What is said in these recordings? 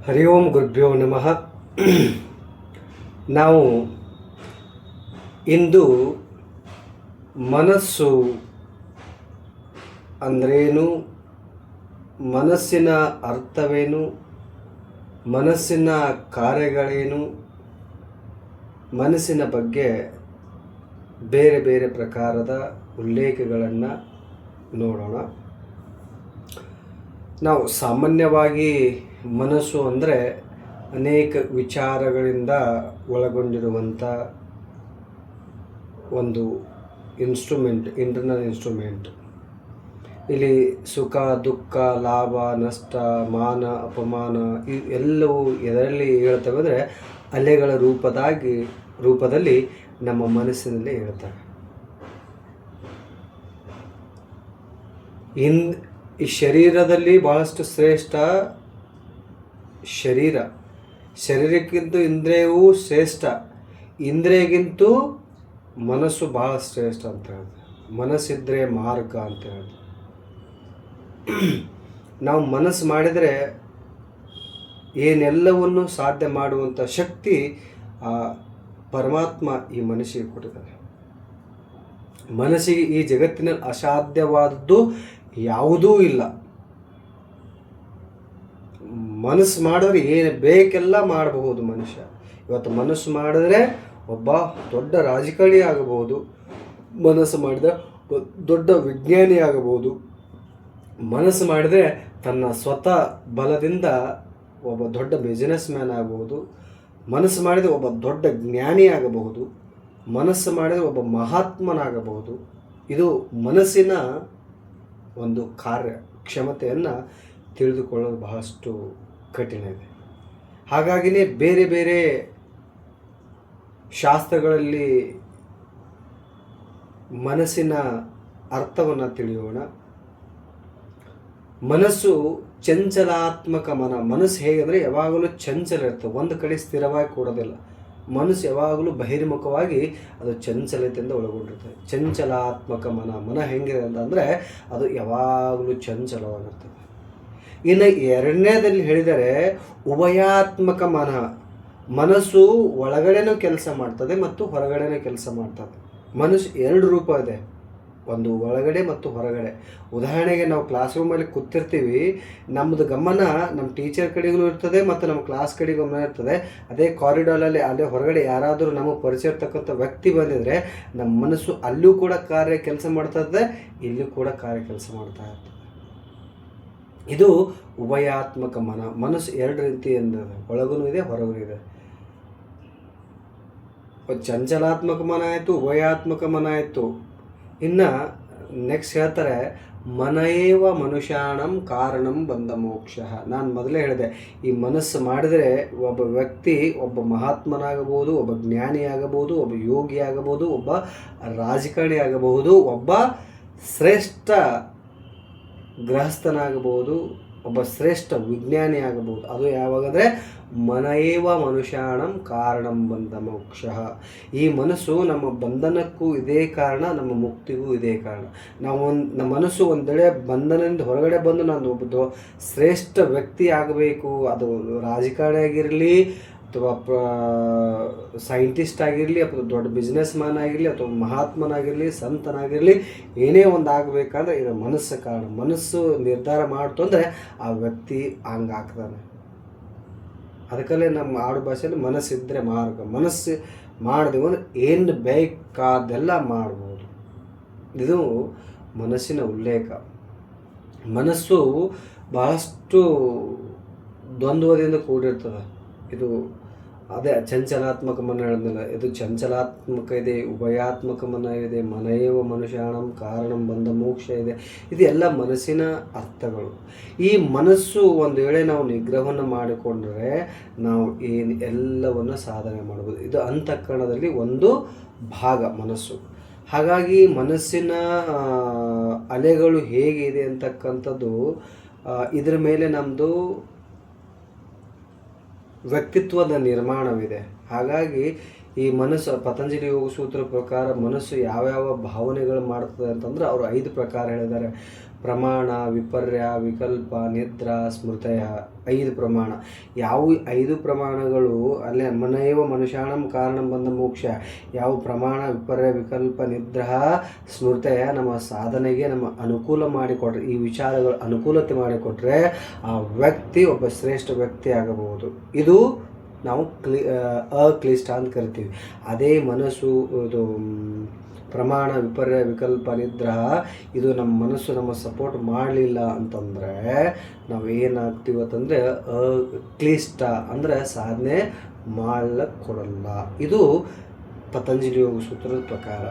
ಹರಿ ಓಂ ಗುರುಭ್ಯೋ ನಮಃ. ನಾವು ಇಂದು ಮನಸ್ಸು ಅಂದ್ರೇನು, ಮನಸ್ಸಿನ ಅರ್ಥವೇನು, ಮನಸ್ಸಿನ ಕಾರ್ಯಗಳೇನು, ಮನಸ್ಸಿನ ಬಗ್ಗೆ ಬೇರೆ ಬೇರೆ ಪ್ರಕಾರದ ಉಲ್ಲೇಖಗಳನ್ನು ನೋಡೋಣ. ನಾವು ಸಾಮಾನ್ಯವಾಗಿ ಮನಸ್ಸು ಅಂದರೆ ಅನೇಕ ವಿಚಾರಗಳಿಂದ ಒಳಗೊಂಡಿರುವಂಥ ಒಂದು ಇನ್ಸ್ಟ್ರೂಮೆಂಟ್, ಇಂಟರ್ನಲ್ ಇನ್ಸ್ಟ್ರೂಮೆಂಟ್. ಇಲ್ಲಿ ಸುಖ, ದುಃಖ, ಲಾಭ, ನಷ್ಟ, ಮಾನ, ಅಪಮಾನ ಎಲ್ಲವೂ ಎದರಲ್ಲಿ ಹೇಳ್ತವೆ ಅಂದರೆ ಅಲೆಗಳ ರೂಪದಲ್ಲಿ ನಮ್ಮ ಮನಸ್ಸಿನಲ್ಲಿ ಹೇಳ್ತವೆ. ಈ ಶರೀರದಲ್ಲಿ ಬಹಳಷ್ಟು ಶ್ರೇಷ್ಠ ಶರೀರಕ್ಕಿಂತ ಇಂದ್ರಿಯವೂ ಶ್ರೇಷ್ಠ, ಇಂದ್ರಿಯಗಿಂತೂ ಮನಸ್ಸು ಬಹಳ ಶ್ರೇಷ್ಠ ಅಂತ ಹೇಳ್ತಾರೆ. ಮನಸ್ಸಿದ್ರೆ ಮಾರ್ಗ ಅಂತ ಹೇಳ್ತಾರೆ. ನಾವು ಮನಸ್ಸು ಮಾಡಿದರೆ ಏನೆಲ್ಲವನ್ನು ಸಾಧ್ಯ ಮಾಡುವಂಥ ಶಕ್ತಿ ಆ ಪರಮಾತ್ಮ ಈ ಮನಸ್ಸಿಗೆ ಕೊಟ್ಟಿದ್ದಾರೆ. ಮನಸ್ಸಿಗೆ ಈ ಜಗತ್ತಿನಲ್ಲಿ ಅಸಾಧ್ಯವಾದದ್ದು ಯಾವುದೂ ಇಲ್ಲ. ಮನಸ್ಸು ಮಾಡಿದ್ರೆ ಏನು ಬೇಕೆಲ್ಲ ಮಾಡಬಹುದು ಮನುಷ್ಯ. ಇವತ್ತು ಮನಸ್ಸು ಮಾಡಿದ್ರೆ ಒಬ್ಬ ದೊಡ್ಡ ರಾಜಕಾರಣಿ ಆಗಬಹುದು, ಮನಸ್ಸು ಮಾಡಿದರೆ ದೊಡ್ಡ ವಿಜ್ಞಾನಿ ಆಗಬಹುದು, ಮನಸ್ಸು ಮಾಡಿದರೆ ತನ್ನ ಸ್ವತಃ ಬಲದಿಂದ ಒಬ್ಬ ದೊಡ್ಡ ಬಿಸ್ನೆಸ್ ಮ್ಯಾನ್ ಆಗಬಹುದು, ಮನಸ್ಸು ಮಾಡಿದರೆ ಒಬ್ಬ ದೊಡ್ಡ ಜ್ಞಾನಿ ಆಗಬಹುದು, ಮನಸ್ಸು ಮಾಡಿದರೆ ಒಬ್ಬ ಮಹಾತ್ಮನಾಗಬಹುದು. ಇದು ಮನಸ್ಸಿನ ಒಂದು ಕ್ಷಮತೆಯನ್ನು ತಿಳಿದುಕೊಳ್ಳೋದು ಬಹಳಷ್ಟು ಕಠಿಣ ಇದೆ. ಹಾಗಾಗಿಯೇ ಬೇರೆ ಬೇರೆ ಶಾಸ್ತ್ರಗಳಲ್ಲಿ ಮನಸ್ಸಿನ ಅರ್ಥವನ್ನು ತಿಳಿಯೋಣ. ಮನಸ್ಸು ಚಂಚಲಾತ್ಮಕ ಮನಸ್ಸು ಹೇಗೆಂದರೆ ಯಾವಾಗಲೂ ಚಂಚಲ ಇರ್ತದೆ, ಒಂದು ಕಡೆ ಸ್ಥಿರವಾಗಿ ಕೂಡೋದಿಲ್ಲ. ಮನಸ್ಸು ಯಾವಾಗಲೂ ಬಹಿರ್ಮುಖವಾಗಿ ಅದು ಚಂಚಲತೆಯಿಂದ ಒಳಗೊಂಡಿರ್ತದೆ. ಚಂಚಲಾತ್ಮಕ ಮನ ಹೆಂಗಿದೆ ಅಂತಂದರೆ ಅದು ಯಾವಾಗಲೂ ಚಂಚಲವಾಗಿರ್ತದೆ. ಇನ್ನು ಎರಡನೇದಲ್ಲಿ ಹೇಳಿದರೆ ಉಭಯಾತ್ಮಕ ಮನಸ್ಸು ಒಳಗಡೆನೂ ಕೆಲಸ ಮಾಡ್ತದೆ ಮತ್ತು ಹೊರಗಡೆನೂ ಕೆಲಸ ಮಾಡ್ತದೆ. ಮನಸ್ಸು ಎರಡು ರೂಪ ಇದೆ, ಒಂದು ಒಳಗಡೆ ಮತ್ತು ಹೊರಗಡೆ. ಉದಾಹರಣೆಗೆ ನಾವು ಕ್ಲಾಸ್ ರೂಮಲ್ಲಿ ಕೂತಿರ್ತೀವಿ, ನಮ್ಮದು ಗಮನ ನಮ್ಮ ಟೀಚರ್ ಕಡೆಗೂ ಇರ್ತದೆ ಮತ್ತು ನಮ್ಮ ಕ್ಲಾಸ್ ಕಡೆ ಗಮನ ಇರ್ತದೆ. ಅದೇ ಕಾರಿಡಾರಲ್ಲಿ ಅಲ್ಲೇ ಹೊರಗಡೆ ಯಾರಾದರೂ ನಮಗೆ ಪರಿಚಯ ಇರ್ತಕ್ಕಂಥ ವ್ಯಕ್ತಿ ಬಂದಿದ್ರೆ ನಮ್ಮ ಮನಸ್ಸು ಅಲ್ಲೂ ಕೂಡ ಕೆಲಸ ಮಾಡ್ತದೆ, ಇಲ್ಲೂ ಕೂಡ ಕೆಲಸ ಮಾಡ್ತಾ ಇರ್ತದೆ. ಇದು ಉಭಯಾತ್ಮಕ ಮನಸ್ಸು ಎರಡು ರೀತಿ ಎಂದರೆ ಒಳಗೂ ಇದೆ, ಹೊರಗೂ ಇದೆ. ಚಂಚಲಾತ್ಮಕ ಮನ ಆಯಿತು, ಉಭಯಾತ್ಮಕ ಮನ ಆಯಿತು. ಇನ್ನು ನೆಕ್ಸ್ಟ್ ಹೇಳ್ತಾರೆ, ಮನಯೇವ ಮನುಷ್ಯಾಣಂ ಕಾರಣಂ ಬಂಧ ಮೋಕ್ಷ. ನಾನು ಮೊದಲೇ ಹೇಳಿದೆ, ಈ ಮನಸ್ಸು ಮಾಡಿದರೆ ಒಬ್ಬ ವ್ಯಕ್ತಿ ಒಬ್ಬ ಮಹಾತ್ಮನಾಗಬಹುದು, ಒಬ್ಬ ಜ್ಞಾನಿ ಆಗಬಹುದು, ಒಬ್ಬ ಯೋಗಿ ಆಗಬಹುದು, ಒಬ್ಬ ರಾಜಕಾರಣಿ ಆಗಬಹುದು, ಒಬ್ಬ ಶ್ರೇಷ್ಠ ಗೃಹಸ್ಥನಾಗಬಹುದು, ಒಬ್ಬ ಶ್ರೇಷ್ಠ ವಿಜ್ಞಾನಿ ಆಗಬಹುದು. ಅದು ಯಾವಾಗಂದರೆ ಮನಯೇವ ಮನುಷ್ಯಾಣಂ ಕಾರಣಂ ಬಂಧ ಮೋಕ್ಷ. ಈ ಮನಸ್ಸು ನಮ್ಮ ಬಂಧನಕ್ಕೂ ಇದೇ ಕಾರಣ, ನಮ್ಮ ಮುಕ್ತಿಗೂ ಇದೇ ಕಾರಣ. ನಮ್ಮ ಮನಸ್ಸು ಒಂದೆಡೆ ಬಂಧನದಿಂದ ಹೊರಗಡೆ ಬಂದು ನಾನು ಒಬ್ಬ ಶ್ರೇಷ್ಠ ವ್ಯಕ್ತಿ ಆಗಬೇಕು, ಅದು ರಾಜಕಾರಣಿ ಆಗಿರಲಿ ಅಥವಾ ಸೈಂಟಿಸ್ಟ್ ಆಗಿರಲಿ ಅಥವಾ ದೊಡ್ಡ ಬಿಸ್ನೆಸ್ ಮ್ಯಾನ್ ಆಗಿರಲಿ ಅಥವಾ ಮಹಾತ್ಮನಾಗಿರಲಿ, ಸಂತನಾಗಿರಲಿ, ಏನೇ ಒಂದು ಆಗಬೇಕಂದ್ರೆ ಇದು ಮನಸ್ಸು ಕಾರಣ. ಮನಸ್ಸು ನಿರ್ಧಾರ ಮಾಡ್ತು ಅಂದರೆ ಆ ವ್ಯಕ್ತಿ ಹಂಗಾಗ್ತಾನೆ. ಅದಕ್ಕಲ್ಲೇ ನಮ್ಮ ಆಡು ಭಾಷೆಯಲ್ಲಿ ಮನಸ್ಸಿದ್ದರೆ ಮಾರ್ಗ. ಮನಸ್ಸು ಮಾಡಿದೆವು ಅಂದರೆ ಏನು ಬೇಕಾದೆಲ್ಲ ಮಾಡ್ಬೋದು. ಇದು ಮನಸ್ಸಿನ ಉಲ್ಲೇಖ. ಮನಸ್ಸು ಬಹಳಷ್ಟು ದ್ವಂದ್ವದಿಂದ ಕೂಡಿರ್ತದೆ. ಇದು ಅದೇ ಚಂಚಲಾತ್ಮಕ ಮನ ಹೇಳಿದ್ನಲ್ಲ, ಇದು ಚಂಚಲಾತ್ಮಕ ಇದೆ, ಉಭಯಾತ್ಮಕ ಮನ ಇದೆ, ಮನಯೇವ ಮನುಷ್ಯಾಣಂ ಕಾರಣಂ ಬಂಧ ಮೋಕ್ಷ ಇದೆ. ಇದೆಲ್ಲ ಮನಸ್ಸಿನ ಅರ್ಥಗಳು. ಈ ಮನಸ್ಸು ಒಂದು ವೇಳೆ ನಾವು ನಿಗ್ರಹವನ್ನು ಮಾಡಿಕೊಂಡ್ರೆ ನಾವು ಎಲ್ಲವನ್ನು ಸಾಧನೆ ಮಾಡ್ಬೋದು. ಇದು ಅಂತಃಕರಣದಲ್ಲಿ ಒಂದು ಭಾಗ ಮನಸ್ಸು. ಹಾಗಾಗಿ ಮನಸ್ಸಿನ ಅಲೆಗಳು ಹೇಗಿದೆ ಅಂತಕ್ಕಂಥದ್ದು ಇದರ ಮೇಲೆ ನಮ್ಮದು ವ್ಯಕ್ತಿತ್ವದ ನಿರ್ಮಾಣವಿದೆ. ಹಾಗಾಗಿ ಈ ಮನಸ್ಸು ಪತಂಜಲಿ ಯೋಗ ಸೂತ್ರ ಪ್ರಕಾರ ಮನಸ್ಸು ಯಾವ್ಯಾವ ಭಾವನೆಗಳು ಮಾಡ್ತದೆ ಅಂತಂದ್ರೆ ಅವರು 5 ಪ್ರಕಾರ ಹೇಳಿದ್ದಾರೆ. ಪ್ರಮಾಣ, ವಿಪರ್ಯ, ವಿಕಲ್ಪ, ನಿದ್ರಾ, ಸ್ಮೃತಯ 5 ಪ್ರಮಾಣ. ಯಾವ 5 ಪ್ರಮಾಣಗಳು ಅಲ್ಲೇ ಮನೈವ ಮನುಷ್ಯಾಣಂ ಕಾರಣಂ ಬಂದ ಮೋಕ್ಷ, ಯಾವ ಪ್ರಮಾಣ, ವಿಪರ್ಯ, ವಿಕಲ್ಪ, ನಿದ್ರಾ, ಸ್ಮೃತಯ ನಮ್ಮ ಸಾಧನೆಗೆ ನಮ್ಮ ಅನುಕೂಲ ಮಾಡಿಕೊಟ್ರೆ, ಈ ವಿಚಾರಗಳು ಅನುಕೂಲತೆ ಮಾಡಿಕೊಟ್ರೆ ಆ ವ್ಯಕ್ತಿ ಒಬ್ಬ ಶ್ರೇಷ್ಠ ವ್ಯಕ್ತಿ ಆಗಬಹುದು. ಇದು ನಾವು ಅಕ್ಲಿಷ್ಟ ಅಂತ ಕರಿತೀವಿ. ಅದೇ ಮನಸ್ಸು, ಇದು ಪ್ರಮಾಣ, ವಿಪರ್ಯ, ವಿಕಲ್ಪ, ನಿದ್ರಾ, ಇದು ನಮ್ಮ ಮನಸ್ಸು ನಮ್ಮ ಸಪೋರ್ಟ್ ಮಾಡಲಿಲ್ಲ ಅಂತಂದರೆ ನಾವು ಏನಾಗ್ತೀವತ್ತಂದರೆ ಅಕ್ಲಿಷ್ಟ ಅಂದರೆ ಸಾಧನೆ ಮಾಡ್ಲಿಕ್ಕೆ ಕೊಡಲ್ಲ. ಇದು ಪತಂಜಲಿ ಯೋಗ ಸೂತ್ರದ ಪ್ರಕಾರ.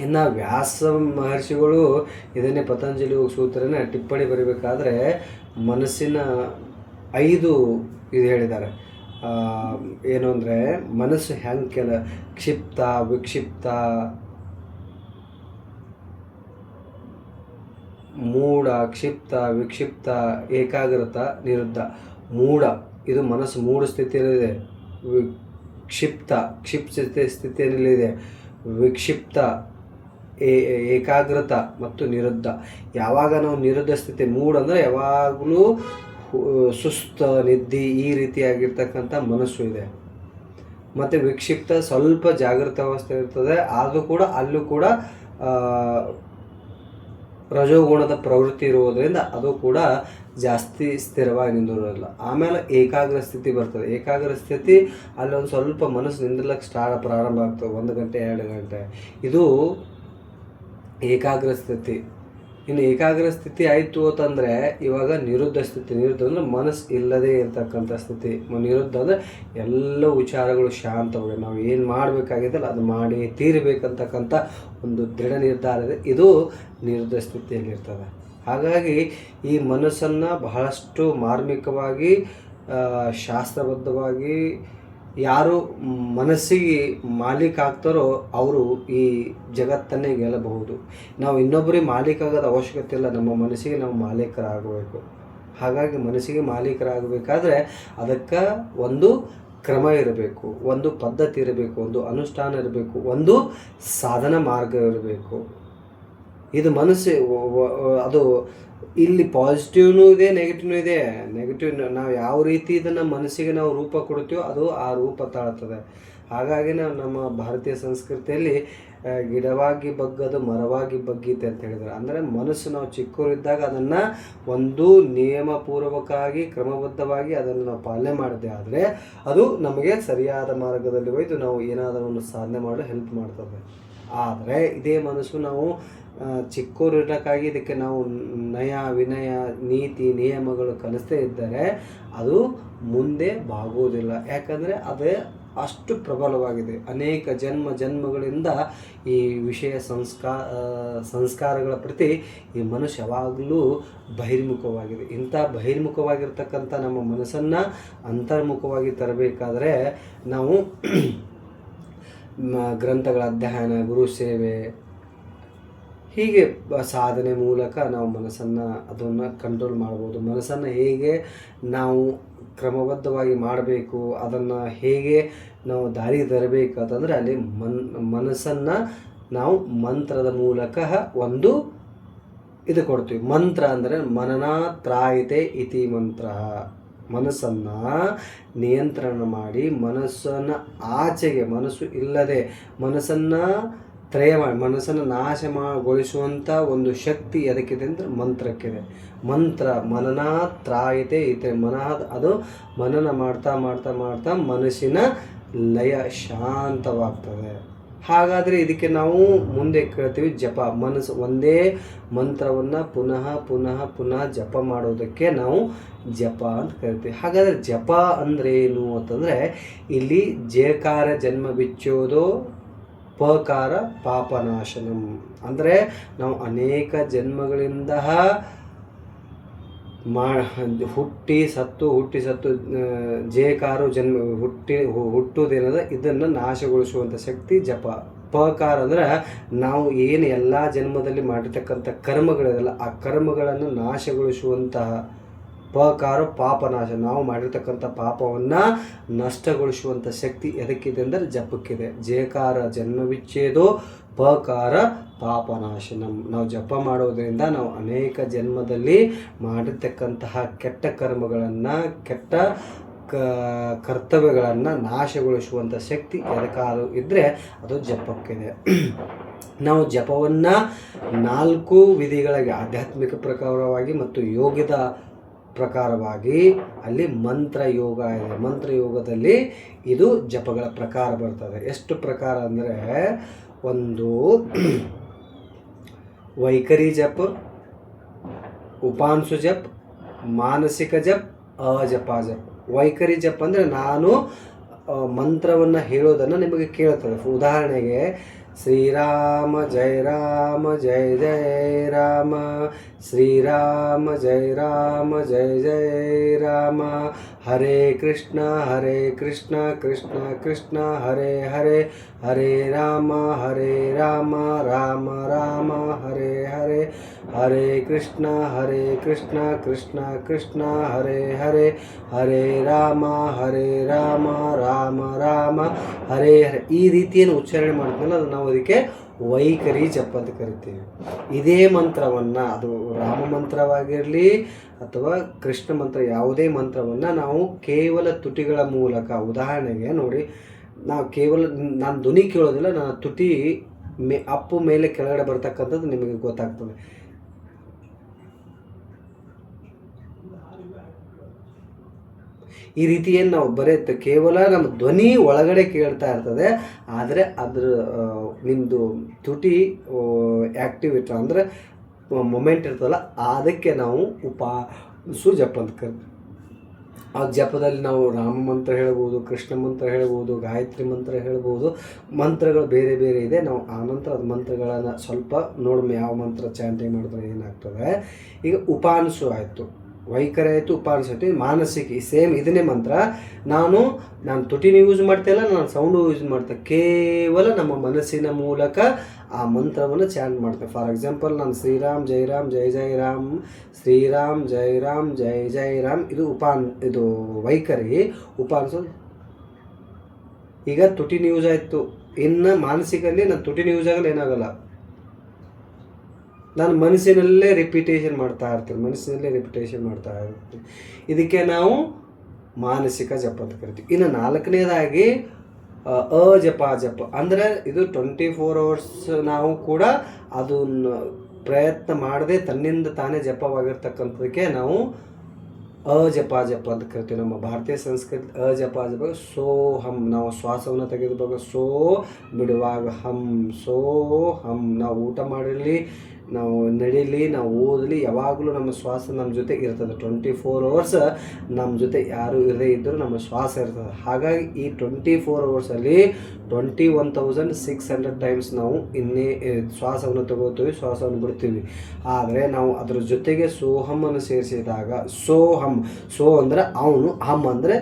ಇನ್ನು ವ್ಯಾಸ ಮಹರ್ಷಿಗಳು ಇದನ್ನೇ ಪತಂಜಲಿ ಯೋಗ ಸೂತ್ರನ ಟಿಪ್ಪಣಿ ಬರೀಬೇಕಾದ್ರೆ ಮನಸ್ಸಿನ 5 ಇದು ಹೇಳಿದ್ದಾರೆ. ಏನು ಅಂದರೆ ಮನಸ್ಸು ಹೆಂಗೆ ಕ್ಷಿಪ್ತ, ವಿಕ್ಷಿಪ್ತ, ಮೂಢ, ಕ್ಷಿಪ್ತ, ವಿಕ್ಷಿಪ್ತ, ಏಕಾಗ್ರತ, ನಿರುದ್ಧ. ಮೂಢ ಇದು ಮನಸ್ಸು ಮೂಢ ಸ್ಥಿತಿಯಲ್ಲಿದೆ. ಕ್ಷಿಪ್ತ ಸ್ಥಿತಿಯಲ್ಲಿದೆ. ವಿಕ್ಷಿಪ್ತ, ಏಕಾಗ್ರತ ಮತ್ತು ನಿರುದ್ಧ. ಯಾವಾಗ ನಾವು ನಿರುದ್ಧ ಸ್ಥಿತಿ, ಮೂಢ ಅಂದರೆ ಯಾವಾಗಲೂ ಸುಸ್ತ, ನಿದ್ದೆ ಈ ರೀತಿಯಾಗಿರ್ತಕ್ಕಂಥ ಮನಸ್ಸು ಇದೆ. ಮತ್ತು ವಿಕ್ಷಿಪ್ತ ಸ್ವಲ್ಪ ಜಾಗೃತ ಅವಸ್ಥೆ ಇರ್ತದೆ, ಆದರೂ ಕೂಡ ಅಲ್ಲೂ ಕೂಡ ರಜೋಗುಣದ ಪ್ರವೃತ್ತಿ ಇರುವುದರಿಂದ ಅದು ಕೂಡ ಜಾಸ್ತಿ ಸ್ಥಿರವಾಗಿ ನಿಂದಿರೋಲ್ಲ. ಆಮೇಲೆ ಏಕಾಗ್ರ ಸ್ಥಿತಿ ಬರ್ತದೆ. ಏಕಾಗ್ರ ಸ್ಥಿತಿ ಅಲ್ಲೊಂದು ಸ್ವಲ್ಪ ಮನಸ್ಸು ನಿಂದಿರ್ಲಿಕ್ಕೆ ಪ್ರಾರಂಭ ಆಗ್ತದೆ, 1 ಗಂಟೆ 2 ಗಂಟೆ. ಇದು ಏಕಾಗ್ರ ಸ್ಥಿತಿ. ಇನ್ನು ಏಕಾಗ್ರ ಸ್ಥಿತಿ ಆಯಿತು ಅಂತಂದರೆ ಇವಾಗ ನಿರುದ್ಧ ಸ್ಥಿತಿ. ನಿರುದ್ಧ ಅಂದರೆ ಮನಸ್ಸು ಇಲ್ಲದೇ ಇರತಕ್ಕಂಥ ಸ್ಥಿತಿ. ನಿರುದ್ಧ ಅಂದರೆ ಎಲ್ಲ ವಿಚಾರಗಳು ಶಾಂತವಾಗಿ ನಾವು ಏನು ಮಾಡಬೇಕಾಗಿದ್ದಲ್ಲ ಅದು ಮಾಡಿ ತೀರಬೇಕಂತಕ್ಕಂಥ ಒಂದು ದೃಢ ನಿರ್ಧಾರ ಇದೆ. ಇದು ನಿರುದ್ಧ ಸ್ಥಿತಿಯಲ್ಲಿರ್ತದೆ. ಹಾಗಾಗಿ ಈ ಮನಸ್ಸನ್ನು ಬಹಳಷ್ಟು ಮಾರ್ಮಿಕವಾಗಿ ಶಾಸ್ತ್ರಬದ್ಧವಾಗಿ ಯಾರು ಮನಸ್ಸಿಗೆ ಮಾಲೀಕ ಆಗ್ತಾರೋ ಅವರು ಈ ಜಗತ್ತನ್ನೇ ಗೆಲ್ಲಬಹುದು. ನಾವು ಇನ್ನೊಬ್ಬರಿಗೆ ಮಾಲೀಕ ಆಗೋದು ಅವಶ್ಯಕತೆ ಇಲ್ಲ, ನಮ್ಮ ಮನಸ್ಸಿಗೆ ನಾವು ಮಾಲೀಕರಾಗಬೇಕು. ಹಾಗಾಗಿ ಮನಸ್ಸಿಗೆ ಮಾಲೀಕರಾಗಬೇಕಾದ್ರೆ ಅದಕ್ಕೆ ಒಂದು ಕ್ರಮ ಇರಬೇಕು, ಒಂದು ಪದ್ಧತಿ ಇರಬೇಕು, ಒಂದು ಅನುಷ್ಠಾನ ಇರಬೇಕು, ಒಂದು ಸಾಧನ ಮಾರ್ಗ ಇರಬೇಕು. ಇದು ಮನಸ್ಸು ಅದು ಇಲ್ಲಿ ಪಾಸಿಟಿವ್ನೂ ಇದೆ, ನೆಗೆಟಿವ್ನೂ ಇದೆ. ನೆಗೆಟಿವ್ ನಾವು ಯಾವ ರೀತಿ ಇದನ್ನು ಮನಸ್ಸಿಗೆ ನಾವು ರೂಪ ಕೊಡ್ತೀವೋ ಅದು ಆ ರೂಪ ತಾಳ್ತದೆ. ಹಾಗಾಗಿ ನಾವು ನಮ್ಮ ಭಾರತೀಯ ಸಂಸ್ಕೃತಿಯಲ್ಲಿ ಗಿಡವಾಗಿ ಬಗ್ಗದು ಮರವಾಗಿ ಬಗ್ಗೀತೆ ಅಂತ ಹೇಳಿದ್ದಾರೆ. ಅಂದರೆ ಮನಸ್ಸು ನಾವು ಚಿಕ್ಕವರಿದ್ದಾಗ ಅದನ್ನು ಒಂದು ನಿಯಮಪೂರ್ವಕವಾಗಿ ಕ್ರಮಬದ್ಧವಾಗಿ ಅದನ್ನು ನಾವು ಪಾಲನೆ ಮಾಡಿದೆ ಆದರೆ ಅದು ನಮಗೆ ಸರಿಯಾದ ಮಾರ್ಗದಲ್ಲಿ ಒಯ್ದು ನಾವು ಏನಾದರೂ ಒಂದು ಸಾಧನೆ ಮಾಡಲು ಹೆಲ್ಪ್ ಮಾಡ್ತದೆ. ಆದರೆ ಇದೇ ಮನಸ್ಸು ನಾವು ಚಿಕ್ಕವರು ಇರೋಕ್ಕಾಗಿ ಇದಕ್ಕೆ ನಾವು ನಯ, ವಿನಯ, ನೀತಿ, ನಿಯಮಗಳು ಕಲಿಸದೇ ಇದ್ದರೆ ಅದು ಮುಂದೆ ಬಾಗುವುದಿಲ್ಲ. ಯಾಕಂದರೆ ಅದೇ ಅಷ್ಟು ಪ್ರಬಲವಾಗಿದೆ. ಅನೇಕ ಜನ್ಮಗಳಿಂದ ಈ ವಿಷಯ ಸಂಸ್ಕಾರಗಳ ಪ್ರತಿ ಈ ಮನಸ್ಸು ಯಾವಾಗಲೂ ಬಹಿರ್ಮುಖವಾಗಿದೆ. ಇಂಥ ಬಹಿರ್ಮುಖವಾಗಿರ್ತಕ್ಕಂಥ ನಮ್ಮ ಮನಸ್ಸನ್ನು ಅಂತರ್ಮುಖವಾಗಿ ತರಬೇಕಾದರೆ ನಾವು ಗ್ರಂಥಗಳ ಅಧ್ಯಯನ, ಗುರು ಸೇವೆ, ಹೀಗೆ ಸಾಧನೆ ಮೂಲಕ ನಾವು ಮನಸ್ಸನ್ನು ಅದನ್ನು ಕಂಟ್ರೋಲ್ ಮಾಡ್ಬೋದು. ಮನಸ್ಸನ್ನು ಹೇಗೆ ನಾವು ಕ್ರಮಬದ್ಧವಾಗಿ ಮಾಡಬೇಕು, ಅದನ್ನು ಹೇಗೆ ನಾವು ದಾರಿ ತರಬೇಕು ಅಂತಂದರೆ ಅಲ್ಲಿ ಮನಸ್ಸನ್ನು ನಾವು ಮಂತ್ರದ ಮೂಲಕ ಒಂದು ಇದು ಕೊಡ್ತೀವಿ. ಮಂತ್ರ ಅಂದರೆ ಮನನಾತ್ರಾಯಿತೆ ಇತಿ ಮಂತ್ರ. ಮನಸ್ಸನ್ನು ನಿಯಂತ್ರಣ ಮಾಡಿ ಮನಸ್ಸನ್ನು ಆಚೆಗೆ, ಮನಸ್ಸು ಇಲ್ಲದೆ ಮನಸ್ಸನ್ನು ಮನಸ್ಸನ್ನು ನಾಶಗೊಳಿಸುವಂಥ ಒಂದು ಶಕ್ತಿ ಎದಕ್ಕಿದೆ ಅಂದರೆ ಮಂತ್ರಕ್ಕಿದೆ. ಮಂತ್ರ ಮನನಾತ್ರಾಯತೆ ಇದೆ. ಅದು ಮನನ ಮಾಡ್ತಾ ಮಾಡ್ತಾ ಮಾಡ್ತಾ ಮನಸ್ಸಿನ ಲಯ ಶಾಂತವಾಗ್ತದೆ. ಹಾಗಾದರೆ ಇದಕ್ಕೆ ನಾವು ಮುಂದೆ ಕೇಳ್ತೀವಿ ಜಪ. ಮನಸ್ಸು ಒಂದೇ ಮಂತ್ರವನ್ನು ಪುನಃ ಪುನಃ ಪುನಃ ಜಪ ಮಾಡೋದಕ್ಕೆ ನಾವು ಜಪ ಅಂತ ಕರಿತೀವಿ. ಹಾಗಾದರೆ ಜಪ ಅಂದರೆ ಏನು ಅಂತಂದರೆ ಇಲ್ಲಿ ಜೇಕಾರ ಜನ್ಮ ಬಿಚ್ಚೋದು, ಪಕಾರ ಪಾಪನಾಶನಂ. ಅಂದರೆ ನಾವು ಅನೇಕ ಜನ್ಮಗಳಿಂದ ಹುಟ್ಟಿ ಸತ್ತು ಜೇಕಾರು ಜನ್ಮ ಹುಟ್ಟುವುದೇನದ ಇದನ್ನು ನಾಶಗೊಳಿಸುವಂಥ ಶಕ್ತಿ ಜಪ. ಪಕಾರ ಅಂದರೆ ನಾವು ಏನು ಎಲ್ಲ ಜನ್ಮದಲ್ಲಿ ಮಾಡಿರ್ತಕ್ಕಂಥ ಕರ್ಮಗಳಿರಲ್ಲ ಆ ಕರ್ಮಗಳನ್ನು ನಾಶಗೊಳಿಸುವಂತಹ ಪಕಾರ ಪಾಪನಾಶ, ನಾವು ಮಾಡಿರ್ತಕ್ಕಂಥ ಪಾಪವನ್ನು ನಷ್ಟಗೊಳಿಸುವಂಥ ಶಕ್ತಿ ಎದಕ್ಕಿದೆ ಅಂದರೆ ಜಪಕ್ಕಿದೆ. ಜೇಕಾರ ಜನ್ಮವಿಚ್ಛೇದೋ ಪಕಾರ ಪಾಪನಾಶನಂ. ನಾವು ಜಪ ಮಾಡೋದ್ರಿಂದ ನಾವು ಅನೇಕ ಜನ್ಮದಲ್ಲಿ ಮಾಡಿರ್ತಕ್ಕಂತಹ ಕೆಟ್ಟ ಕರ್ಮಗಳನ್ನು, ಕೆಟ್ಟ ಕರ್ತವ್ಯಗಳನ್ನು ನಾಶಗೊಳಿಸುವಂಥ ಶಕ್ತಿ ಎದಕ್ಕಾದರೂ ಇದ್ದರೆ ಅದು ಜಪಕ್ಕಿದೆ. ನಾವು ಜಪವನ್ನು 4 ವಿಧಿಗಳಾಗಿ, ಆಧ್ಯಾತ್ಮಿಕ ಪ್ರಕಾರವಾಗಿ ಮತ್ತು ಯೋಗದ ಪ್ರಕಾರವಾಗಿ, ಅಲ್ಲಿ ಮಂತ್ರ ಯೋಗ ಇದೆ. ಮಂತ್ರ ಯೋಗದಲ್ಲಿ ಇದು ಜಪಗಳ ಪ್ರಕಾರ ಬರ್ತದೆ. ಎಷ್ಟು ಪ್ರಕಾರ ಅಂದರೆ, ಒಂದು ವೈಖರಿ ಜಪ, ಉಪಾಂಶು ಜಪ, ಮಾನಸಿಕ ಜಪ, ಅಜಪ ಜಪ. ವೈಖರಿ ಜಪ ಅಂದರೆ ನಾನು ಮಂತ್ರವನ್ನು ಹೇಳೋದನ್ನು ನಿಮಗೆ ಕೇಳ್ತದೆ. ಉದಾಹರಣೆಗೆ ಶ್ರೀರಾಮ ಜಯ ರಾಮ ಜಯ ಜಯ ರಾಮ, ಶ್ರೀರಾಮ ಜಯ ರಾಮ ಜಯ ಜಯ ರಾಮ, ಹರೇ ಕೃಷ್ಣ ಕೃಷ್ಣ ಕೃಷ್ಣ ಹರೇ ಹರೇ, ಹರೇ ರಾಮ ರಾಮ ರಾಮ ಹರೇ ಹರೇ, ಹರೇ ಕೃಷ್ಣ ಕೃಷ್ಣ ಕೃಷ್ಣ ಹರೇ ಹರೇ, ಹರೇ ರಾಮ ರಾಮ ರಾಮ ಹರೇ ಹರೇ. ಈ ರೀತಿಯನ್ನು ಉಚ್ಚಾರಣೆ ಮಾಡ್ತೀವಲ್ಲ, ಅದು ನಾವು ಅದಕ್ಕೆ ವೈಖರಿ ಜಪ ಅಂತ ಕರಿತೀವಿ. ಇದೇ ಮಂತ್ರವನ್ನು, ಅದು ರಾಮ ಮಂತ್ರವಾಗಿರಲಿ ಅಥವಾ ಕೃಷ್ಣ ಮಂತ್ರ, ಯಾವುದೇ ಮಂತ್ರವನ್ನು ನಾವು ಕೇವಲ ತುಟಿಗಳ ಮೂಲಕ, ಉದಾಹರಣೆಗೆ ನೋಡಿ, ನಾವು ಕೇವಲ ನಾನು ಧ್ವನಿ ಕೇಳೋದಿಲ್ಲ, ನನ್ನ ತುಟಿ ಅಪ್ಪು ಮೇಲೆ ಕೆಳಗಡೆ ಬರ್ತಕ್ಕಂಥದ್ದು ನಿಮಗೆ ಗೊತ್ತಾಗ್ತದೆ. ಈ ರೀತಿ ಏನು ನಾವು ಬರೆಯುತ್ತೆ, ಕೇವಲ ನಮ್ಮ ಧ್ವನಿ ಒಳಗಡೆ ಕೇಳ್ತಾ ಇರ್ತದೆ, ಆದರೆ ಅದ್ರ ನಿಮ್ಮದು ತುಟಿ ಆ್ಯಕ್ಟಿವ್ ಇರ್ತದೆ, ಅಂದರೆ ಮೊಮೆಂಟ್ ಇರ್ತದಲ್ಲ, ಅದಕ್ಕೆ ನಾವು ಉಪಾಸು ಜಪ ಅಂತ ಕರಿತೀವಿ. ಆ ಜಪದಲ್ಲಿ ನಾವು ರಾಮ ಮಂತ್ರ ಹೇಳ್ಬೋದು, ಕೃಷ್ಣ ಮಂತ್ರ ಹೇಳ್ಬೋದು, ಗಾಯತ್ರಿ ಮಂತ್ರ ಹೇಳ್ಬೋದು. ಮಂತ್ರಗಳು ಬೇರೆ ಬೇರೆ ಇದೆ. ನಾವು ಆನಂತರ ಅದು ಮಂತ್ರಗಳನ್ನು ಸ್ವಲ್ಪ ನೋಡೋಣ, ಯಾವ ಮಂತ್ರ ಚಾಂಟಿಂಗ್ ಮಾಡಿದ್ರೆ ಏನಾಗ್ತದೆ. ಈಗ ಉಪಾಂಶು ಆಯಿತು, ವೈಖರಿ ಆಯಿತು, ಉಪಾಂಶ ಆಯಿತು, ಮಾನಸಿಕ ಸೇಮ್ ಇದನ್ನೇ ಮಂತ್ರ. ನಾನು ತುಟಿನ ಯೂಸ್ ಮಾಡ್ತಾಯಿಲ್ಲ, ನಾನು ಸೌಂಡು ಯೂಸ್ ಮಾಡ್ತೇನೆ, ಕೇವಲ ನಮ್ಮ ಮನಸ್ಸಿನ ಮೂಲಕ ಆ ಮಂತ್ರವನ್ನು ಚಾಂಟ್ ಮಾಡ್ತೇವೆ. ಫಾರ್ ಎಕ್ಸಾಂಪಲ್, ನಾನು ಶ್ರೀರಾಮ್ ಜೈ ರಾಮ್ ಜೈ ಜೈ ರಾಮ್, ಶ್ರೀರಾಮ್ ಜೈ ರಾಮ್ ಜೈ ಜೈ ರಾಮ್, ಇದು ವೈಖರಿ. ಉಪಾಂಶ ಈಗ ತುಟಿನ ಯೂಸ್ ಆಯಿತು. ಇನ್ನು ಮಾನಸಿಕಲ್ಲಿ ನಾನು ತುಟಿನ ಯೂಸ್ ಆಗಲ್ಲ, ಏನಾಗಲ್ಲ, ನಾನು ಮನಸ್ಸಿನಲ್ಲೇ ರಿಪಿಟೇಷನ್ ಮಾಡ್ತಾ ಇರ್ತೀನಿ. ಇದಕ್ಕೆ ನಾವು ಮಾನಸಿಕ ಜಪ ಅಂತ ಕರಿತೀವಿ. ಇನ್ನು 4ನೇದಾಗಿ ಅಜಪ ಜಪ ಅಂದರೆ ಇದು 24 hours ನಾವು ಕೂಡ ಅದನ್ನು ಪ್ರಯತ್ನ ಮಾಡದೆ ತನ್ನಿಂದ ತಾನೇ ಜಪವಾಗಿರ್ತಕ್ಕಂಥದಕ್ಕೆ ನಾವು ಅಜಪ ಅಂತ ಕರಿತೀವಿ. ನಮ್ಮ ಭಾರತೀಯ ಸಂಸ್ಕೃತಿ ಅಜಪ ಸೋಹಂ, ನಾವು ಶ್ವಾಸವನ್ನು ತೆಗೆದುವಾಗ ಸೋ, ಬಿಡುವಾಗ ಹಂ, ಸೋ ಹಂ. ನಾವು ಊಟ ಮಾಡಿರಲಿ, ನಾವು ನಡೀಲಿ, ನಾವು ಓದಲಿ, ಯಾವಾಗಲೂ ನಮ್ಮ ಶ್ವಾಸ ನಮ್ಮ ಜೊತೆ ಇರ್ತದೆ. 24 hours ನಮ್ಮ ಜೊತೆ ಯಾರು ಇರದೇ ಇದ್ದರೂ ನಮ್ಮ ಶ್ವಾಸ ಇರ್ತದೆ. ಹಾಗಾಗಿ ಈ 24 hours ಅಲ್ಲಿ 21,600 times ನಾವು ಶ್ವಾಸವನ್ನು ತಗೋತೀವಿ, ಶ್ವಾಸವನ್ನು ಬಿಡ್ತೀವಿ. ಆದರೆ ನಾವು ಅದರ ಜೊತೆಗೆ ಸೋಹಮ್ಮನ್ನು ಸೇರಿಸಿದಾಗ, ಸೋ ಅಂದರೆ ಅವನು, ಹಮ್ ಅಂದರೆ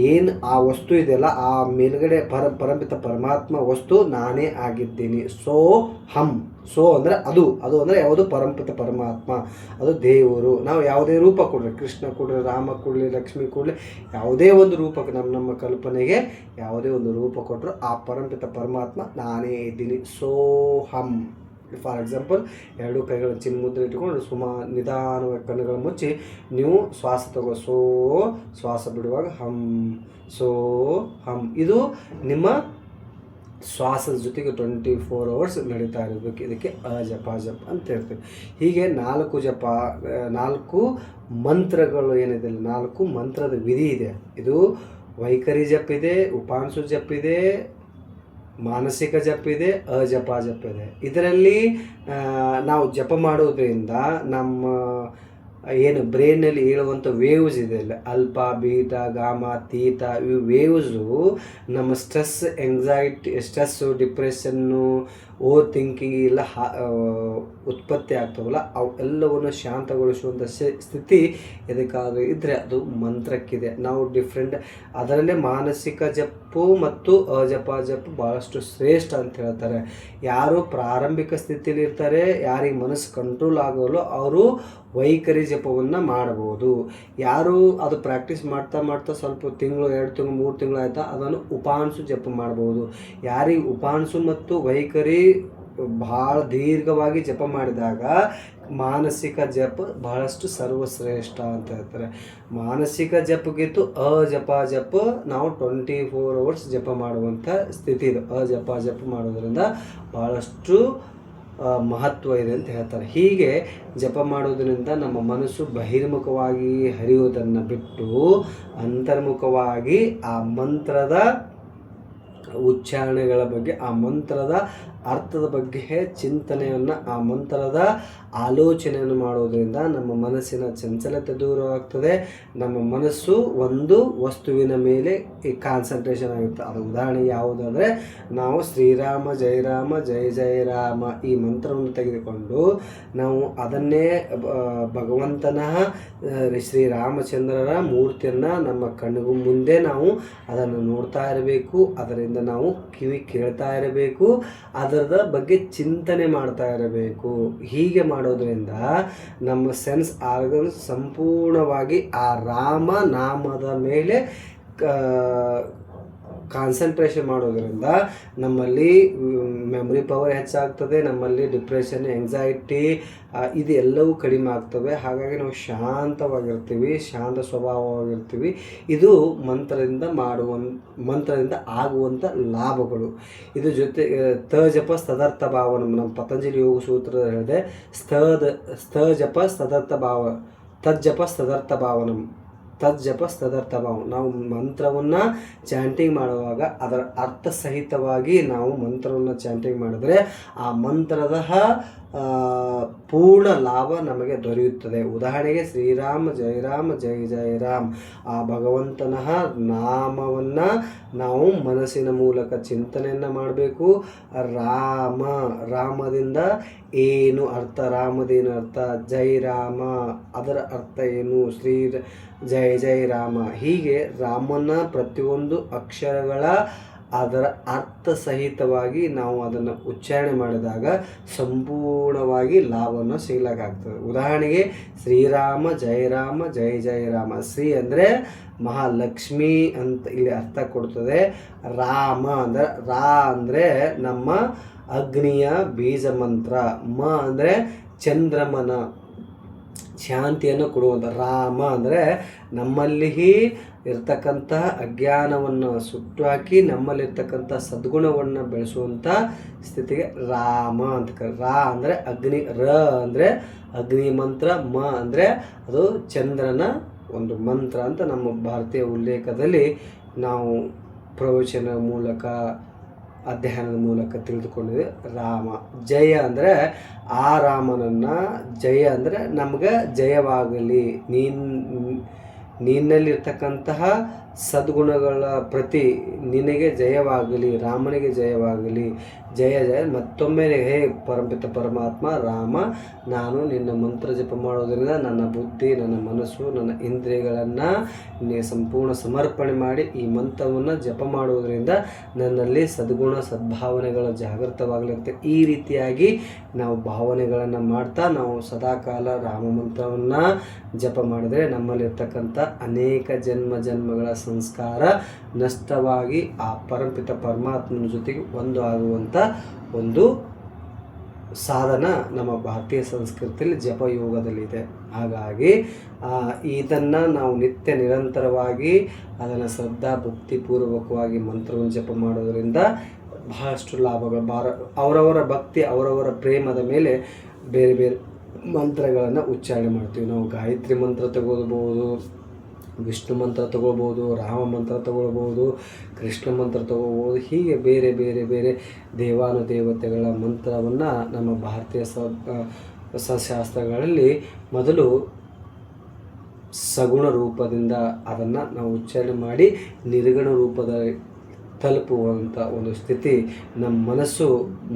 ಏನು ಆ ವಸ್ತು ಇದೆಯಲ್ಲ, ಆ ಮೇಲ್ಗಡೆ ಪರಂಪಿತ ಪರಮಾತ್ಮ ವಸ್ತು ನಾನೇ ಆಗಿದ್ದೀನಿ. ಸೋ ಅಂದರೆ ಅದು ಅಂದರೆ ಯಾವುದು, ಪರಂಪಿತ ಪರಮಾತ್ಮ, ಅದು ದೇವರು. ನಾವು ಯಾವುದೇ ರೂಪ ಕೊಡ್ರಿ, ಕೃಷ್ಣ ಕೊಡ್ರಿ, ರಾಮ ಕೊಡಲಿ, ಲಕ್ಷ್ಮಿ ಕೊಡಲಿ, ಯಾವುದೇ ಒಂದು ರೂಪಕ್ಕೆ ನಮ್ಮ ಕಲ್ಪನೆಗೆ ಯಾವುದೇ ಒಂದು ರೂಪ ಕೊಟ್ಟರು ಆ ಪರಂಪಿತ ಪರಮಾತ್ಮ ನಾನೇ ಇದ್ದೀನಿ. ಸೋಹಂ. ಫಾರ್ ಎಕ್ಸಾಂಪಲ್, 2 ಕೈಗಳ ಚಿನ್ಮುದ್ರೆ ಇಟ್ಕೊಂಡು ನಿಧಾನವಾಗಿ ಕಣ್ಣುಗಳು ಮುಚ್ಚಿ ನೀವು ಶ್ವಾಸ ತಗೋ, ಶ್ವಾಸ ಬಿಡುವಾಗ ಹಂ, ಸೋ ಹಂ. ಇದು ನಿಮ್ಮ ಶ್ವಾಸದ ಜೊತೆಗೆ 24 hours ನಡೀತಾ ಇರಬೇಕು. ಇದಕ್ಕೆ ಅಜಪ ಅಂತ ಹೇಳ್ತೀವಿ. ಹೀಗೆ 4 ಮಂತ್ರಗಳು ಏನಿದೆ, 4 ಮಂತ್ರದ ವಿಧಿ ಇದೆ. ಇದು ವೈಖರಿ ಜಪ ಇದೆ, ಉಪಾಂಶು ಜಪ ಇದೆ, ಮಾನಸಿಕ ಜಪ ಇದೆ, ಅಜಪ ಇದೆ. ಇದರಲ್ಲಿ ನಾವು ಜಪ ಮಾಡೋದ್ರಿಂದ ನಮ್ಮ ಏನು ಬ್ರೈನಲ್ಲಿ ಹೇಳುವಂಥ ವೇವ್ಸ್ ಇದೆ ಅಲ್ಲ, ಅಲ್ಫಾ, ಬೀಟಾ, ಗಾಮಾ, ತೀಟಾ, ಇವು ವೇವ್ಸು ನಮ್ಮ ಸ್ಟ್ರೆಸ್ಸು, ಡಿಪ್ರೆಷನ್ನು, ಓವರ್ ಥಿಂಕಿಂಗ್ ಎಲ್ಲ ಉತ್ಪತ್ತಿ ಆಗ್ತಾವಲ್ಲ, ಅವೆಲ್ಲವನ್ನು ಶಾಂತಗೊಳಿಸುವಂಥ ಸ್ಥಿತಿ ಎದಕ್ಕಾದರೂ ಇದ್ದರೆ ಅದು ಮಂತ್ರಕ್ಕಿದೆ. ನಾವು ಡಿಫ್ರೆಂಟ್ ಅದರಲ್ಲೇ ಮಾನಸಿಕ ಜಪ್ಪು ಮತ್ತು ಅಜಪ ಭಾಳಷ್ಟು ಶ್ರೇಷ್ಠ ಅಂತ ಹೇಳ್ತಾರೆ. ಯಾರು ಪ್ರಾರಂಭಿಕ ಸ್ಥಿತಿಯಲ್ಲಿ ಇರ್ತಾರೆ, ಯಾರಿಗೆ ಮನಸ್ಸು ಕಂಟ್ರೋಲ್ ಆಗೋಲ್ಲೋ ಅವರು ವೈಖರಿ ಜಪವನ್ನು ಮಾಡಬಹುದು. ಯಾರು ಅದು ಪ್ರಾಕ್ಟೀಸ್ ಮಾಡ್ತಾ ಸ್ವಲ್ಪ ತಿಂಗಳು 2 ತಿಂಗಳು 3 ತಿಂಗಳು ಆಯ್ತಾ ಅದನ್ನು ಉಪಾಂಶು ಜಪ ಮಾಡ್ಬೋದು. ಯಾರಿಗೆ ಉಪಾಂಶು ಮತ್ತು ವೈಖರಿ ಭಾಳ ದೀರ್ಘವಾಗಿ ಜಪ ಮಾಡಿದಾಗ ಮಾನಸಿಕ ಜಪ ಬಹಳಷ್ಟು ಸರ್ವಶ್ರೇಷ್ಠ ಅಂತ ಹೇಳ್ತಾರೆ. ಮಾನಸಿಕ ಜಪಗಿಂತೂ ಜಪ ನಾವು 24 hours ಜಪ ಮಾಡುವಂಥ ಸ್ಥಿತಿ ಇದು. ಜಪ ಮಾಡೋದ್ರಿಂದ ಭಾಳಷ್ಟು ಮಹತ್ವ ಇದೆ ಅಂತ ಹೇಳ್ತಾರೆ. ಹೀಗೆ ಜಪ ಮಾಡೋದ್ರಿಂದ ನಮ್ಮ ಮನಸ್ಸು ಬಹಿರ್ಮುಖವಾಗಿ ಹರಿಯುವುದನ್ನು ಬಿಟ್ಟು ಅಂತರ್ಮುಖವಾಗಿ ಆ ಮಂತ್ರದ ಉಚ್ಚಾರಣೆಗಳ ಬಗ್ಗೆ, ಆ ಮಂತ್ರದ ಅರ್ಥದ ಬಗ್ಗೆ ಚಿಂತನೆಯನ್ನು, ಆ ಮಂತ್ರದ ಆಲೋಚನೆಯನ್ನು ಮಾಡೋದ್ರಿಂದ ನಮ್ಮ ಮನಸ್ಸಿನ ಚಂಚಲತೆ ದೂರವಾಗ್ತದೆ. ನಮ್ಮ ಮನಸ್ಸು ಒಂದು ವಸ್ತುವಿನ ಮೇಲೆ ಈ ಕಾನ್ಸಂಟ್ರೇಷನ್ ಆಗುತ್ತೆ. ಅದು ಉದಾಹರಣೆ ಯಾವುದಾದರೆ, ನಾವು ಶ್ರೀರಾಮ ಜಯ ರಾಮ ಜಯ ಜಯ ರಾಮ ಈ ಮಂತ್ರವನ್ನು ತೆಗೆದುಕೊಂಡು ನಾವು ಅದನ್ನೇ ಭಗವಂತನ ಶ್ರೀರಾಮಚಂದ್ರರ ಮೂರ್ತಿಯನ್ನು ನಮ್ಮ ಕಣ್ಣಿಗೂ ಮುಂದೆ ನಾವು ಅದನ್ನು ನೋಡ್ತಾ ಇರಬೇಕು. ಅದರಿಂದ ನಾವು ಕಿವಿ ಕೇಳ್ತಾ ಇರಬೇಕು, ಅದರ ಬಗ್ಗೆ ಚಿಂತನೆ ಮಾಡ್ತಾ ಇರಬೇಕು. ಹೀಗೆ ಮಾಡೋದ್ರಿಂದ ನಮ್ಮ ಸೆನ್ಸ್ ಆರ್ಗನ್ಸ್ ಸಂಪೂರ್ಣವಾಗಿ ಆ ರಾಮ ನಾಮದ ಮೇಲೆ ಕಾನ್ಸಂಟ್ರೇಷನ್ ಮಾಡೋದ್ರಿಂದ ನಮ್ಮಲ್ಲಿ ಮೆಮೊರಿ ಪವರ್ ಹೆಚ್ಚಾಗ್ತದೆ, ನಮ್ಮಲ್ಲಿ ಡಿಪ್ರೆಷನ್, ಎಂಗ್ಸೈಟಿ ಇದು ಎಲ್ಲವೂ ಕಡಿಮೆ ಆಗ್ತವೆ. ಹಾಗಾಗಿ ನಾವು ಶಾಂತವಾಗಿರ್ತೀವಿ, ಶಾಂತ ಸ್ವಭಾವವಾಗಿರ್ತೀವಿ. ಇದು ಮಂತ್ರದಿಂದ ಆಗುವಂಥ ಲಾಭಗಳು. ಇದು ಜೊತೆ ಜಪ ತದರ್ಥ ಭಾವನ ನಮ್ಮ ಪತಂಜಲಿ ಯೋಗ ಸೂತ್ರ ಹೇಳಿದೆ, ಜಪ ತದರ್ಥ ಭಾವ, ತಜ್ಜಪ ತದರ್ಥ ಭಾವನಂ, ತದರ್ಥ ಭಾವ. ನಾವು ಮಂತ್ರವನ್ನು ಚಾಂಟಿಂಗ್ ಮಾಡುವಾಗ ಅದರ ಅರ್ಥ ಸಹಿತವಾಗಿ ನಾವು ಮಂತ್ರವನ್ನು ಚಾಂಟಿಂಗ್ ಮಾಡಿದ್ರೆ ಆ ಮಂತ್ರದ ಪೂರ್ಣ ಲಾಭ ನಮಗೆ ದೊರೆಯುತ್ತದೆ. ಉದಾಹರಣೆಗೆ ಶ್ರೀರಾಮ ಜಯ ರಾಮ ಜಯ ಜಯ ರಾಮ್, ಆ ಭಗವಂತನ ನಾಮವನ್ನು ನಾವು ಮನಸ್ಸಿನ ಮೂಲಕ ಚಿಂತನೆಯನ್ನು ಮಾಡಬೇಕು. ರಾಮದಿಂದ ಏನು ಅರ್ಥ, ರಾಮದೇನು ಅರ್ಥ, ಜೈ ರಾಮ ಅದರ ಅರ್ಥ ಏನು, ಜಯ ಜಯ ರಾಮ. ಹೀಗೆ ರಾಮನ ಪ್ರತಿಯೊಂದು ಅಕ್ಷರಗಳ ಅದರ ಅರ್ಥ ಸಹಿತವಾಗಿ ನಾವು ಅದನ್ನು ಉಚ್ಚಾರಣೆ ಮಾಡಿದಾಗ ಸಂಪೂರ್ಣವಾಗಿ ಲಾಭವನ್ನು ಸಿಗ್ಲಿಕ್ಕಾಗ್ತದೆ. ಉದಾಹರಣೆಗೆ ಶ್ರೀರಾಮ ಜಯ ರಾಮ ಜಯ ಜಯ ರಾಮ. ಶ್ರೀ ಅಂದರೆ ಮಹಾಲಕ್ಷ್ಮಿ ಅಂತ ಇಲ್ಲಿ ಅರ್ಥ ಕೊಡ್ತದೆ. ರಾಮ ಅಂದರೆ ನಮ್ಮ ಅಗ್ನಿಯ ಬೀಜ ಮಂತ್ರ. ಅಂದರೆ ಚಂದ್ರಮನ ಶಾಂತಿಯನ್ನು ಕೊಡುವಂಥ. ರಾಮ ಅಂದರೆ ನಮ್ಮಲ್ಲಿ ಇರ್ತಕ್ಕಂಥ ಅಜ್ಞಾನವನ್ನು ಸುಟ್ಟು ಹಾಕಿ ನಮ್ಮಲ್ಲಿರ್ತಕ್ಕಂಥ ಸದ್ಗುಣವನ್ನು ಬೆಳೆಸುವಂಥ ಸ್ಥಿತಿಗೆ ರಾಮ ಅಂತ ಅಂದರೆ ಅಗ್ನಿ. ಅಂದರೆ ಅಗ್ನಿ ಮಂತ್ರ. ಅಂದರೆ ಅದು ಚಂದ್ರನ ಒಂದು ಮಂತ್ರ ಅಂತ ನಮ್ಮ ಭಾರತೀಯ ಉಲ್ಲೇಖದಲ್ಲಿ ನಾವು ಪ್ರವಚನ ಮೂಲಕ ಅಧ್ಯಯನದ ಮೂಲಕ ತಿಳಿದುಕೊಂಡಿದೆ. ರಾಮ. ಜಯ ಅಂದರೆ ಆ ರಾಮನನ್ನು, ಜಯ ಅಂದರೆ ನಮ್ಗೆ ಜಯವಾಗಲಿ, ನಿನ್ನಲ್ಲಿರ್ತಕ್ಕಂತಹ ಸದ್ಗುಣಗಳ ಪ್ರತಿ ನಿನಗೆ ಜಯವಾಗಲಿ, ರಾಮನಿಗೆ ಜಯವಾಗಲಿ, ಜಯ ಜಯ. ಮತ್ತೊಮ್ಮೆ ಹೇ ಪರಮಪಿತ ಪರಮಾತ್ಮ ರಾಮ, ನಾನು ನಿನ್ನ ಮಂತ್ರ ಜಪ ಮಾಡೋದರಿಂದ ನನ್ನ ಬುದ್ಧಿ, ನನ್ನ ಮನಸ್ಸು, ನನ್ನ ಇಂದ್ರಿಯಗಳನ್ನು ಸಂಪೂರ್ಣ ಸಮರ್ಪಣೆ ಮಾಡಿ ಈ ಮಂತ್ರವನ್ನು ಜಪ ಮಾಡೋದರಿಂದ ನನ್ನಲ್ಲಿ ಸದ್ಗುಣ ಸದ್ಭಾವನೆಗಳು ಜಾಗೃತವಾಗಲಿರುತ್ತೆ. ಈ ರೀತಿಯಾಗಿ ನಾವು ಭಾವನೆಗಳನ್ನು ಮಾಡ್ತಾ ನಾವು ಸದಾಕಾಲ ರಾಮ ಮಂತ್ರವನ್ನು ಜಪ ಮಾಡಿದರೆ ನಮ್ಮಲ್ಲಿರ್ತಕ್ಕಂಥ ಅನೇಕ ಜನ್ಮಗಳ ಸಂಸ್ಕಾರ ನಷ್ಟವಾಗಿ ಆ ಪರಮಪಿತ ಪರಮಾತ್ಮನ ಜೊತೆಗೆ ಒಂದು ಆಗುವಂಥ ಒಂದು ಸಾಧನ ನಮ್ಮ ಭಾರತೀಯ ಸಂಸ್ಕೃತಿಯಲ್ಲಿ ಜಪಯೋಗದಲ್ಲಿದೆ. ಹಾಗಾಗಿ ಇದನ್ನು ನಾವು ನಿತ್ಯ ನಿರಂತರವಾಗಿ ಅದನ್ನು ಶ್ರದ್ಧಾ ಭಕ್ತಿಪೂರ್ವಕವಾಗಿ ಮಂತ್ರವನ್ನು ಜಪ ಮಾಡೋದರಿಂದ ಬಹಳಷ್ಟು ಲಾಭಗಳು. ಅವರವರ ಭಕ್ತಿ, ಅವರವರ ಪ್ರೇಮದ ಮೇಲೆ ಬೇರೆ ಬೇರೆ ಮಂತ್ರಗಳನ್ನು ಉಚ್ಚಾರಣೆ ಮಾಡ್ತೀವಿ. ನಾವು ಗಾಯತ್ರಿ ಮಂತ್ರ ತಗೋಬೋದು, ವಿಷ್ಣು ಮಂತ್ರ ತಗೋಬೋದು, ರಾಮ ಮಂತ್ರ ತಗೊಳ್ಬೋದು, ಕೃಷ್ಣ ಮಂತ್ರ ತಗೋಬೋದು. ಹೀಗೆ ಬೇರೆ ಬೇರೆ ಬೇರೆ ದೇವಾನುದೇವತೆಗಳ ಮಂತ್ರವನ್ನು ನಮ್ಮ ಭಾರತೀಯ ಶಾಸ್ತ್ರಗಳಲ್ಲಿ ಮೊದಲು ಸಗುಣ ರೂಪದಿಂದ ಅದನ್ನು ನಾವು ಉಚ್ಚಾರಣೆ ಮಾಡಿ ನಿರ್ಗುಣ ರೂಪದ ತಲುಪುವಂಥ ಒಂದು ಸ್ಥಿತಿ. ನಮ್ಮ ಮನಸ್ಸು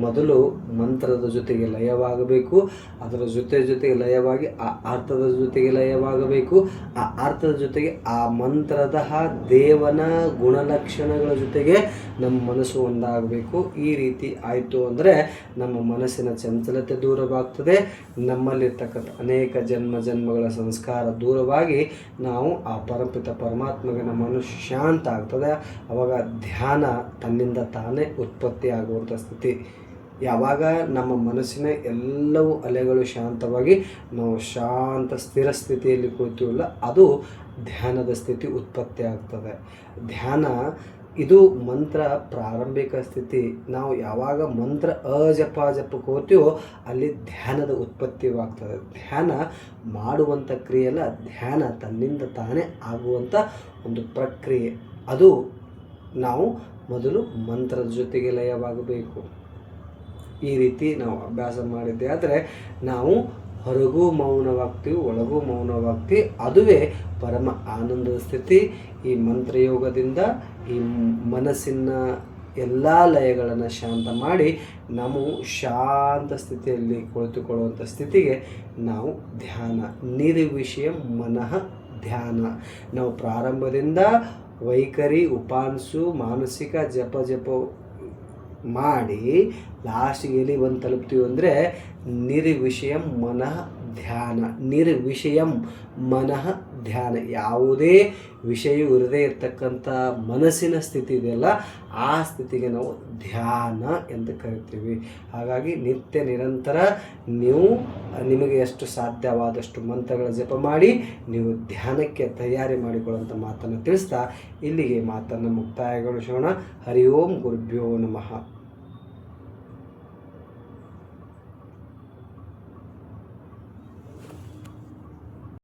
ಮೊದಲು ಮಂತ್ರದ ಜೊತೆಗೆ ಲಯವಾಗಬೇಕು, ಅದರ ಜೊತೆಗೆ ಲಯವಾಗಿ ಆ ಅರ್ಥದ ಜೊತೆಗೆ ಲಯವಾಗಬೇಕು, ಆ ಅರ್ಥದ ಜೊತೆಗೆ ಆ ಮಂತ್ರದ ದೇವನ ಗುಣಲಕ್ಷಣಗಳ ಜೊತೆಗೆ ನಮ್ಮ ಮನಸ್ಸು ಒಂದಾಗಬೇಕು. ಈ ರೀತಿ ಆಯಿತು ಅಂದರೆ ನಮ್ಮ ಮನಸ್ಸಿನ ಚಂಚಲತೆ ದೂರವಾಗ್ತದೆ, ನಮ್ಮಲ್ಲಿರ್ತಕ್ಕಂಥ ಅನೇಕ ಜನ್ಮಗಳ ಸಂಸ್ಕಾರ ದೂರವಾಗಿ ನಾವು ಆ ಪರಮಪಿತ ಪರಮಾತ್ಮಗೆ ನಮ್ಮ ಮನಸ್ಸು ಶಾಂತ ಆಗ್ತದೆ. ಆವಾಗ ಧ್ಯಾನ ತನ್ನಿಂದ ತಾನೇ ಉತ್ಪತ್ತಿ ಆಗುವಂಥ ಸ್ಥಿತಿ. ಯಾವಾಗ ನಮ್ಮ ಮನಸ್ಸಿನ ಎಲ್ಲವೂ ಅಲೆಗಳು ಶಾಂತವಾಗಿ ನಾವು ಶಾಂತ ಸ್ಥಿರ ಸ್ಥಿತಿಯಲ್ಲಿ ಕುಳಿತೀವಲ್ಲ, ಅದು ಧ್ಯಾನದ ಸ್ಥಿತಿ ಉತ್ಪತ್ತಿ ಆಗ್ತದೆ. ಧ್ಯಾನ ಇದು ಮಂತ್ರ ಪ್ರಾರಂಭಿಕ ಸ್ಥಿತಿ. ನಾವು ಯಾವಾಗ ಮಂತ್ರ ಜಪಕ್ಕೆ ಹೋಗ್ತೀವೋ ಅಲ್ಲಿ ಧ್ಯಾನದ ಉತ್ಪತ್ತಿವಾಗ್ತದೆ. ಧ್ಯಾನ ಮಾಡುವಂಥ ಕ್ರಿಯೆ ಅಲ್ಲ, ಧ್ಯಾನ ತನ್ನಿಂದ ತಾನೇ ಆಗುವಂಥ ಒಂದು ಪ್ರಕ್ರಿಯೆ. ಅದು ನಾವು ಮೊದಲು ಮಂತ್ರದ ಜೊತೆಗೆ ಲಯವಾಗಬೇಕು. ಈ ರೀತಿ ನಾವು ಅಭ್ಯಾಸ ಮಾಡಿದ್ದೆ ಆದರೆ ನಾವು ಹೊರಗೂ ಮೌನವಾಗ್ತೀವಿ, ಒಳಗೂ ಮೌನವಾಗ್ತೀವಿ. ಅದುವೇ ಪರಮ ಆನಂದದ ಸ್ಥಿತಿ. ಈ ಮಂತ್ರಯೋಗದಿಂದ ಈ ಮನಸ್ಸಿನ ಎಲ್ಲ ಲಯಗಳನ್ನು ಶಾಂತ ಮಾಡಿ ನಾವು ಶಾಂತ ಸ್ಥಿತಿಯಲ್ಲಿ ಕುಳಿತುಕೊಳ್ಳುವಂಥ ಸ್ಥಿತಿಗೆ ನಾವು ಧ್ಯಾನ, ನಿರ್ವಿಷಯ ಮನಃ ಧ್ಯಾನ. ನಾವು ಪ್ರಾರಂಭದಿಂದ ವೈಖರಿ, ಉಪಾಂಶು, ಮಾನಸಿಕ ಜಪ ಮಾಡಿ ಲಾಸ್ಟಿಗೆ ಎಲ್ಲಿ ಬಂದು ತಲುಪ್ತೀವಿ ಅಂದರೆ ನಿರ್ವಿಷಯಂ ಮನಃ ಧ್ಯಾನ. ನಿರ್ವಿಷಯಂ ಮನಃ ಧ್ಯಾನ. ಯಾವುದೇ ವಿಷಯವು ಇರದೇ ಇರತಕ್ಕಂಥ ಮನಸ್ಸಿನ ಸ್ಥಿತಿ ಇದೆಯಲ್ಲ, ಆ ಸ್ಥಿತಿಗೆ ನಾವು ಧ್ಯಾನ ಎಂದು ಕರಿತೀವಿ. ಹಾಗಾಗಿ ನಿತ್ಯ ನಿರಂತರ ನೀವು ನಿಮಗೆ ಎಷ್ಟು ಸಾಧ್ಯವಾದಷ್ಟು ಮಂತ್ರಗಳ ಜಪ ಮಾಡಿ ನೀವು ಧ್ಯಾನಕ್ಕೆ ತಯಾರಿ ಮಾಡಿಕೊಳ್ಳುವಂಥ ಮಾತನ್ನು ತಿಳಿಸ್ತಾ ಇಲ್ಲಿಗೆ ಮಾತನ್ನು ಮುಕ್ತಾಯಗೊಳಿಸೋಣ. ಹರಿ ಓಂ ಗುರುಭ್ಯೋ ನಮಃ.